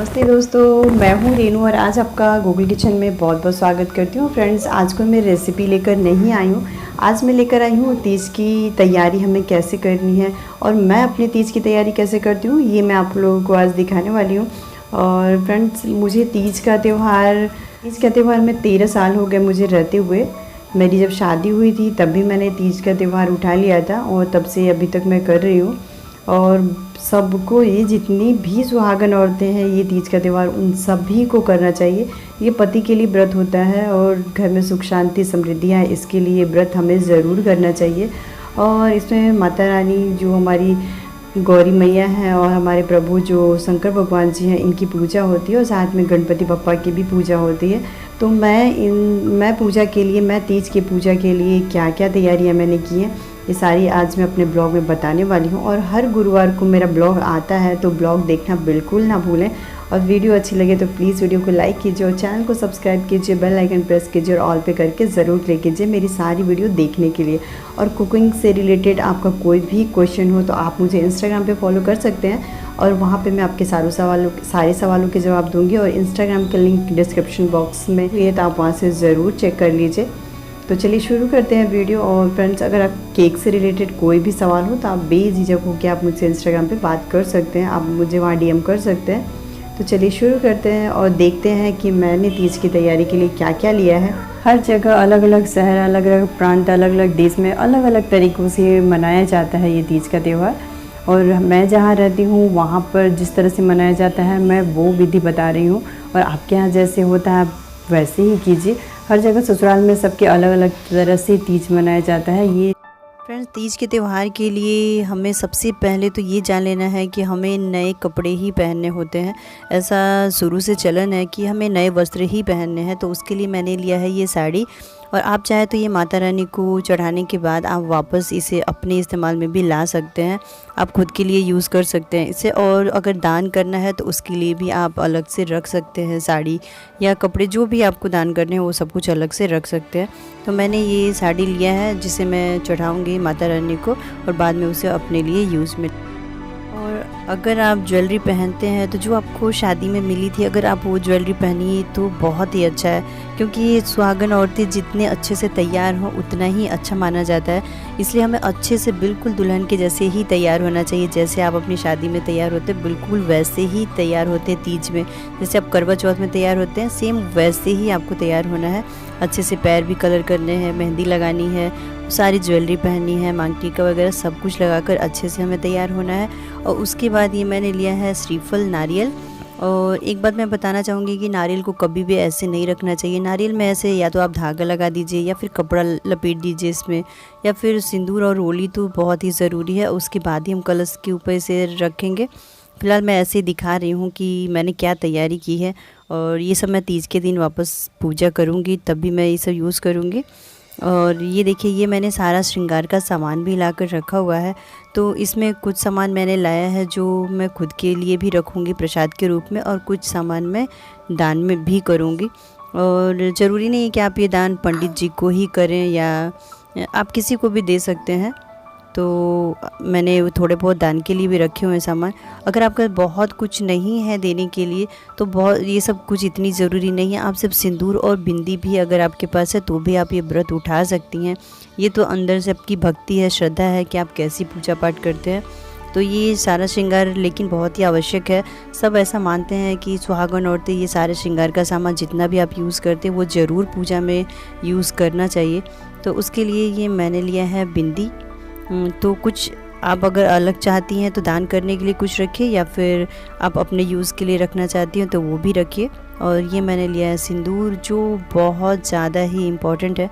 नमस्ते दोस्तों, मैं हूँ रेनू और आज आपका गूगल किचन में बहुत बहुत स्वागत करती हूँ। फ्रेंड्स, आज कोई मैं रेसिपी लेकर नहीं आई हूँ। आज मैं लेकर आई हूँ तीज की तैयारी हमें कैसे करनी है और मैं अपनी तीज की तैयारी कैसे करती हूँ, ये मैं आप लोगों को आज दिखाने वाली हूँ। और फ्रेंड्स, मुझे तीज का त्यौहार में 13 साल हो गए मुझे रहते हुए। मेरी जब शादी हुई थी तब भी मैंने तीज का त्यौहार उठा लिया था और तब से अभी तक मैं कर रही हूँ। और सबको, ये जितनी भी सुहागन औरतें हैं, ये तीज का त्यौहार उन सभी को करना चाहिए। ये पति के लिए व्रत होता है और घर में सुख शांति समृद्धि आए, इसके लिए व्रत हमें ज़रूर करना चाहिए। और इसमें माता रानी जो हमारी गौरी मैया हैं और हमारे प्रभु जो शंकर भगवान जी हैं, इनकी पूजा होती है और साथ में गणपति बप्पा की भी पूजा होती है। तो मैं तीज की पूजा के लिए क्या क्या तैयारियां मैंने की हैं, ये सारी आज मैं अपने ब्लॉग में बताने वाली हूँ। और हर गुरुवार को मेरा ब्लॉग आता है, तो ब्लॉग देखना बिल्कुल ना भूलें। और वीडियो अच्छी लगे तो प्लीज़ वीडियो को लाइक कीजिए और चैनल को सब्सक्राइब कीजिए, बेल आइकन प्रेस कीजिए और ऑल पे करके ज़रूर क्लिक कीजिए मेरी सारी वीडियो देखने के लिए। और कुकिंग से रिलेटेड आपका कोई भी क्वेश्चन हो तो आप मुझे इंस्टाग्राम पे फॉलो कर सकते हैं और वहाँ पे मैं आपके सारे सवालों के जवाब दूँगी। और इंस्टाग्राम का लिंक डिस्क्रिप्शन बॉक्स में है, तो आप वहाँ से ज़रूर चेक कर लीजिए। तो चलिए शुरू करते हैं वीडियो। और फ्रेंड्स, अगर आप केक से रिलेटेड कोई भी सवाल हो तो आप बेझिझक होकर आप मुझसे इंस्टाग्राम पे बात कर सकते हैं, आप मुझे वहाँ डीएम कर सकते हैं। तो चलिए शुरू करते हैं और देखते हैं कि मैंने तीज की तैयारी के लिए क्या क्या लिया है। हर जगह अलग अलग शहर, अलग अलग प्रांत, अलग अलग देश में अलग अलग तरीक़ों से मनाया जाता है ये तीज का त्यौहार। और मैं जहाँ रहती हूँ वहाँ पर जिस तरह से मनाया जाता है मैं वो विधि बता रही हूँ, और आपके यहाँ जैसे होता है वैसे ही कीजिए। हर जगह ससुराल में सबके अलग अलग तरह से तीज मनाया जाता है। ये फ्रेंड्स, तीज के त्यौहार के लिए हमें सबसे पहले तो ये जान लेना है कि हमें नए कपड़े ही पहनने होते हैं। ऐसा शुरू से चलन है कि हमें नए वस्त्र ही पहनने हैं। तो उसके लिए मैंने लिया है ये साड़ी। और आप चाहे तो ये माता रानी को चढ़ाने के बाद आप वापस इसे अपने इस्तेमाल में भी ला सकते हैं, आप खुद के लिए यूज़ कर सकते हैं इसे। और अगर दान करना है तो उसके लिए भी आप अलग से रख सकते हैं, साड़ी या कपड़े जो भी आपको दान करने हैं वो सब कुछ अलग से रख सकते हैं। तो मैंने ये साड़ी लिया है जिसे मैं चढ़ाऊँगी माता रानी को और बाद में उसे अपने लिए यूज़ में। और अगर आप ज्वेलरी पहनते हैं तो जो आपको शादी में मिली थी, अगर आप वो ज्वेलरी पहनिए तो बहुत ही अच्छा है, क्योंकि ये सुहागन औरतें जितने अच्छे से तैयार हों उतना ही अच्छा माना जाता है। इसलिए हमें अच्छे से बिल्कुल दुल्हन के जैसे ही तैयार होना चाहिए। जैसे आप अपनी शादी में तैयार होते हैं बिल्कुल वैसे ही तैयार होते हैं तीज में। जैसे आप करवा चौथ में तैयार होते हैं सेम वैसे ही आपको तैयार होना है। अच्छे से पैर भी कलर करने हैं, मेहंदी लगानी है, सारी ज्वेलरी पहननी है, मांग टीका वगैरह सब कुछ लगाकर अच्छे से हमें तैयार होना है। और उसके बाद ये मैंने लिया है श्रीफल, नारियल। और एक बात मैं बताना चाहूँगी कि नारियल को कभी भी ऐसे नहीं रखना चाहिए। नारियल में ऐसे या तो आप धागा लगा दीजिए या फिर कपड़ा लपेट दीजिए इसमें, या फिर सिंदूर और रोली तो बहुत ही ज़रूरी है। उसके बाद ही हम कलश के ऊपर इसे रखेंगे। फ़िलहाल मैं ऐसे दिखा रही हूँ कि मैंने क्या तैयारी की है। और ये सब मैं तीज के दिन वापस पूजा करूँगी तब भी मैं ये सब यूज़ करूँगी। और ये देखिए, ये मैंने सारा श्रृंगार का सामान भी लाकर रखा हुआ है। तो इसमें कुछ सामान मैंने लाया है जो मैं खुद के लिए भी रखूँगी प्रसाद के रूप में, और कुछ सामान मैं दान में भी करूँगी। और ज़रूरी नहीं है कि आप ये दान पंडित जी को ही करें, या आप किसी को भी दे सकते हैं। तो मैंने थोड़े बहुत दान के लिए भी रखे हुए हैं सामान। अगर आपका बहुत कुछ नहीं है देने के लिए तो ये सब कुछ इतनी ज़रूरी नहीं है। आप सिर्फ सिंदूर और बिंदी भी अगर आपके पास है तो भी आप ये व्रत उठा सकती हैं। ये तो अंदर से आपकी भक्ति है, श्रद्धा है कि आप कैसी पूजा पाठ करते हैं। तो ये सारा श्रृंगार लेकिन बहुत ही आवश्यक है। सब ऐसा मानते हैं कि सुहागन औरतें ये सारे श्रृंगार का सामान जितना भी आप यूज़ करते हैं वो ज़रूर पूजा में यूज़ करना चाहिए। तो उसके लिए ये मैंने लिया है बिंदी। तो कुछ आप अगर अलग चाहती हैं तो दान करने के लिए कुछ रखिए, या फिर आप अपने यूज़ के लिए रखना चाहती हैं तो वो भी रखिए। और ये मैंने लिया है सिंदूर, जो बहुत ज़्यादा ही इम्पॉर्टेंट है।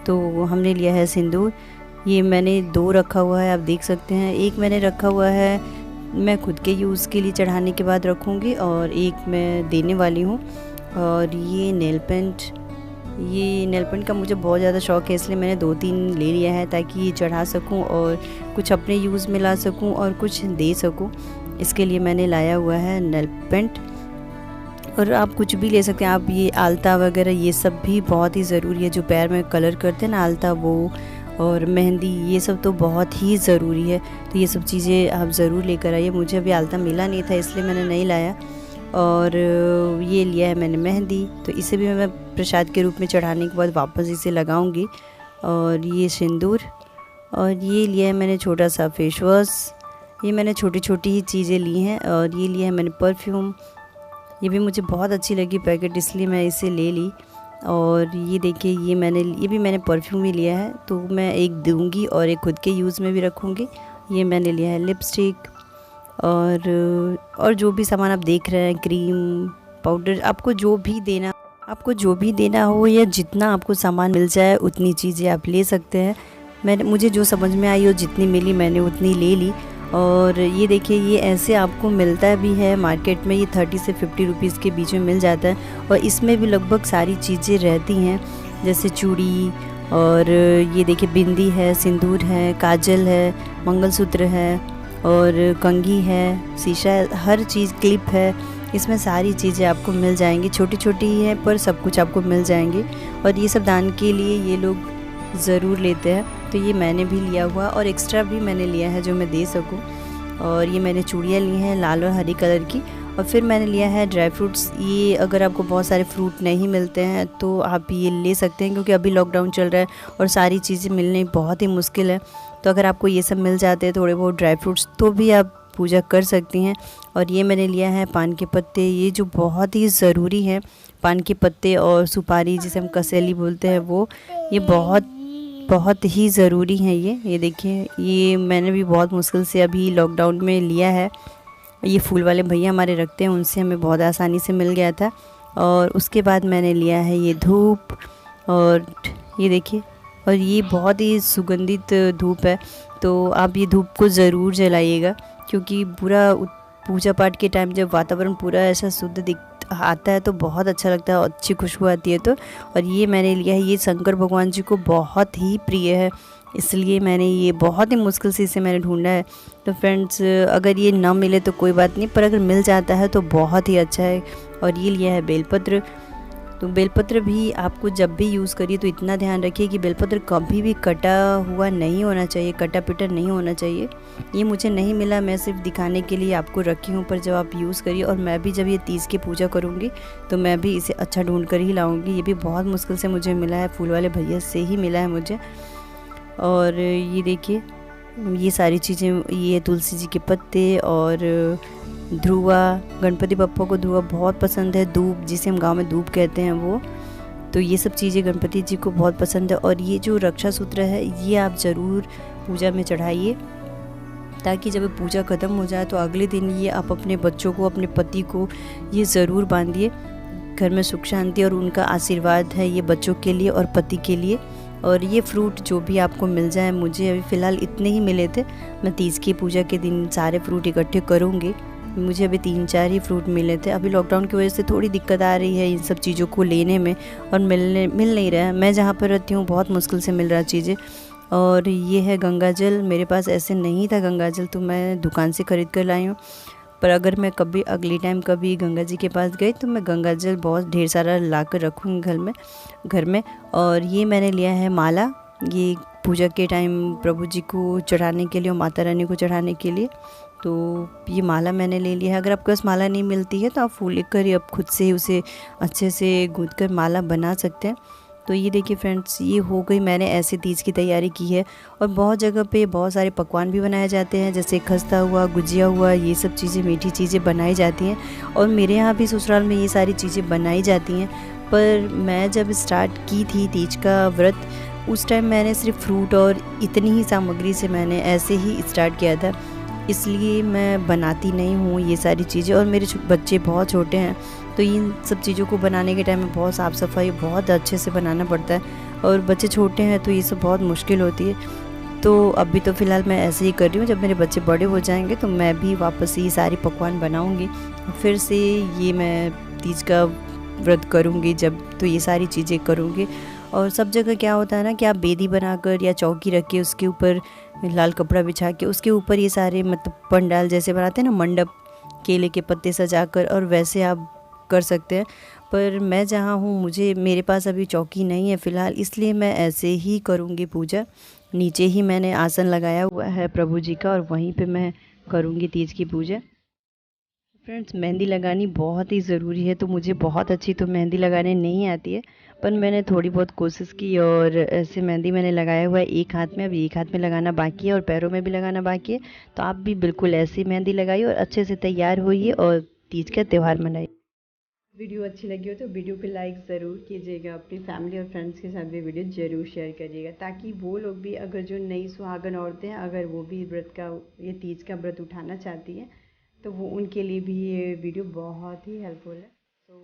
तो हमने लिया है सिंदूर। ये मैंने 2 रखा हुआ है, आप देख सकते हैं। एक मैंने रखा हुआ है मैं खुद के यूज़ के लिए चढ़ाने के बाद रखूँगी, और एक मैं देने वाली हूँ। और ये नेल पेंट का मुझे बहुत ज़्यादा शौक़ है, इसलिए मैंने 2-3 ले लिया है ताकि ये चढ़ा सकूं और कुछ अपने यूज़ में ला सकूं और कुछ दे सकूं। इसके लिए मैंने लाया हुआ है नेल पेंट। और आप कुछ भी ले सकते हैं। आप ये आलता वगैरह ये सब भी बहुत ही ज़रूरी है, जो पैर में कलर करते हैं ना आलता, वो और मेहंदी, ये सब तो बहुत ही ज़रूरी है। तो ये सब चीज़ें आप ज़रूर लेकर आइए। मुझे अभी आलता मिला नहीं था इसलिए मैंने नहीं लाया। और ये लिया है मैंने मेहंदी, तो इसे भी मैं प्रसाद के रूप में चढ़ाने के बाद वापस इसे लगाऊंगी। और ये सिंदूर, और ये लिया है मैंने छोटा सा फेस वॉश। ये मैंने छोटी छोटी ही चीज़ें ली हैं। और ये लिया है मैंने परफ्यूम, ये भी मुझे बहुत अच्छी लगी पैकेट, इसलिए मैं इसे ले ली। और ये देखिए ये भी मैंने परफ्यूम ही लिया है, तो मैं एक दूंगी और एक खुद के यूज़ में भी रखूँगी। ये मैंने लिया है लिपस्टिक, और जो भी सामान आप देख रहे हैं, क्रीम, पाउडर, आपको जो भी देना हो या जितना आपको सामान मिल जाए उतनी चीज़ें आप ले सकते हैं। मुझे जो समझ में आई और जितनी मिली मैंने उतनी ले ली। और ये देखिए ये ऐसे आपको मिलता भी है मार्केट में, ये 30 से 50 रुपीज़ के बीच में मिल जाता है। और इसमें भी लगभग सारी चीज़ें रहती हैं, जैसे चूड़ी, और ये देखिए बिंदी है, सिंदूर है, काजल है, मंगलसूत्र है, और कंघी है, शीशा है, हर चीज़, क्लिप है। इसमें सारी चीज़ें आपको मिल जाएंगी, छोटी छोटी ही है पर सब कुछ आपको मिल जाएंगे। और ये सब दान के लिए ये लोग ज़रूर लेते हैं, तो ये मैंने भी लिया हुआ और एक्स्ट्रा भी मैंने लिया है जो मैं दे सकूं। और ये मैंने चूड़ियाँ ली हैं लाल और हरी कलर की। और फिर मैंने लिया है ड्राई फ्रूट्स। ये अगर आपको बहुत सारे फ्रूट नहीं मिलते हैं तो आप ये ले सकते हैं, क्योंकि अभी लॉकडाउन चल रहा है और सारी चीज़ें मिलनी बहुत ही मुश्किल है। तो अगर आपको ये सब मिल जाते हैं थोड़े बहुत ड्राई फ्रूट्स, तो भी आप पूजा कर सकती हैं। और ये मैंने लिया है पान के पत्ते, ये जो बहुत ही ज़रूरी है, पान के पत्ते और सुपारी जिसे हम कसेली बोलते हैं, वो ये बहुत ही ज़रूरी है। ये देखिए ये मैंने भी बहुत मुश्किल से अभी लॉकडाउन में लिया है। ये फूल वाले भैया हमारे रखते हैं, उनसे हमें बहुत आसानी से मिल गया था। और उसके बाद मैंने लिया है ये धूप, और ये देखिए, और ये बहुत ही सुगंधित धूप है, तो आप ये धूप को ज़रूर जलाइएगा, क्योंकि पूरा पूजा पाठ के टाइम जब वातावरण पूरा ऐसा शुद्ध आता है तो बहुत अच्छा लगता है और अच्छी खुशबू आती है। तो और ये मैंने लिया है, ये शंकर भगवान जी को बहुत ही प्रिय है, इसलिए मैंने ये बहुत ही मुश्किल से इसे मैंने ढूंढा है। तो फ्रेंड्स अगर ये ना मिले तो कोई बात नहीं, पर अगर मिल जाता है तो बहुत ही अच्छा है। और ये लिया है बेलपत्र। तो बेलपत्र भी आपको जब भी यूज़ करिए तो इतना ध्यान रखिए कि बेलपत्र कभी भी कटा हुआ नहीं होना चाहिए, कटा पिटा नहीं होना चाहिए। ये मुझे नहीं मिला, मैं सिर्फ दिखाने के लिए आपको रखी हूँ, पर जब आप यूज़ करिए, और मैं भी जब ये तीज की पूजा करूँगी तो मैं भी इसे अच्छा ढूंढ कर ही लाऊँगी। ये भी बहुत मुश्किल से मुझे मिला है, फूल वाले भैया से ही मिला है मुझे। और ये देखिए ये सारी चीज़ें, ये तुलसी जी के पत्ते, और ध्रुवा, गणपति बप्पा को ध्रुवा बहुत पसंद है, धूप जिसे हम गांव में धूप कहते हैं वो, तो ये सब चीज़ें गणपति जी को बहुत पसंद है। और ये जो रक्षा सूत्र है ये आप ज़रूर पूजा में चढ़ाइए, ताकि जब पूजा ख़त्म हो जाए तो अगले दिन ये आप अपने बच्चों को, अपने पति को ये ज़रूर बांधिए। घर में सुख शांति और उनका आशीर्वाद है ये बच्चों के लिए और पति के लिए। और ये फ्रूट जो भी आपको मिल जाए, मुझे अभी फ़िलहाल इतने ही मिले थे, मैं तीज की पूजा के दिन सारे फ्रूट इकट्ठे करूँगी। मुझे अभी 3-4 ही फ्रूट मिले थे। अभी लॉकडाउन की वजह से थोड़ी दिक्कत आ रही है इन सब चीज़ों को लेने में, और मिल नहीं रहा है। मैं जहाँ पर रहती हूँ बहुत मुश्किल से मिल रहा चीज़ें। और ये है गंगा जल, मेरे पास ऐसे नहीं था गंगा जल, तो मैं दुकान से ख़रीद कर लाई हूँ। पर अगर मैं कभी अगली टाइम कभी गंगा जी के पास गई तो मैं गंगा जल बहुत ढेर सारा ला कर रखूँगी घर में। और ये मैंने लिया है माला, ये पूजा के टाइम प्रभु जी को चढ़ाने के लिए और माता रानी को चढ़ाने के लिए, तो ये माला मैंने ले लिया है। अगर आपके पास माला नहीं मिलती है तो आप फूल लेकर ही आप खुद से उसे अच्छे से गूँथ कर माला बना सकते हैं। तो ये देखिए फ्रेंड्स, ये हो गई, मैंने ऐसे तीज की तैयारी की है। और बहुत जगह पे बहुत सारे पकवान भी बनाए जाते हैं, जैसे खस्ता हुआ, गुजिया हुआ, ये सब चीज़ें, मीठी चीज़ें बनाई जाती हैं। और मेरे यहाँ भी ससुराल में ये सारी चीज़ें बनाई जाती हैं। पर मैं जब स्टार्ट की थी तीज का व्रत, उस टाइम मैंने सिर्फ फ्रूट और इतनी ही सामग्री से मैंने ऐसे ही स्टार्ट किया था, इसलिए मैं बनाती नहीं हूँ ये सारी चीज़ें। और मेरे बच्चे बहुत छोटे हैं, तो इन सब चीज़ों को बनाने के टाइम में बहुत साफ़ सफाई बहुत अच्छे से बनाना पड़ता है, और बच्चे छोटे हैं तो ये सब बहुत मुश्किल होती है। तो अभी तो फ़िलहाल मैं ऐसे ही कर रही हूँ, जब मेरे बच्चे बड़े हो जाएंगे तो मैं भी वापस ये सारी पकवान बनाऊँगी, फिर से ये मैं तीज का व्रत करूँगी जब, तो ये सारी चीज़ें करूँगी। और सब जगह क्या होता है ना कि आप बेदी बनाकर या चौकी रख के उसके ऊपर लाल कपड़ा बिछा के उसके ऊपर ये सारे मतलब पंडाल जैसे बनाते हैं ना, मंडप, केले के पत्ते सजाकर, और वैसे आप कर सकते हैं। पर मैं जहाँ हूँ मेरे पास अभी चौकी नहीं है फ़िलहाल, इसलिए मैं ऐसे ही करूँगी पूजा। नीचे ही मैंने आसन लगाया हुआ है प्रभु जी का, और वहीं पे मैं करूँगी तीज की पूजा। फ्रेंड्स, मेहंदी लगानी बहुत ही ज़रूरी है। तो मुझे बहुत अच्छी तो मेहंदी लगाने नहीं आती है, पर मैंने थोड़ी बहुत कोशिश की और ऐसे मेहंदी मैंने लगाया हुआ है एक हाथ में। अभी एक हाथ में लगाना बाकी है और पैरों में भी लगाना बाकी है। तो आप भी बिल्कुल ऐसी मेहंदी लगाइए और अच्छे से तैयार होइए और तीज का त्यौहार मनाइए। वीडियो अच्छी लगी हो तो वीडियो पे लाइक ज़रूर कीजिएगा। अपनी फैमिली और फ्रेंड्स के साथ भी वीडियो ज़रूर शेयर करिएगा, ताकि वो लोग भी, अगर जो नई सुहागन औरतें हैं, अगर वो भी व्रत का, ये तीज का व्रत उठाना चाहती हैं, तो वो उनके लिए भी ये वीडियो बहुत ही हेल्पफुल है। तो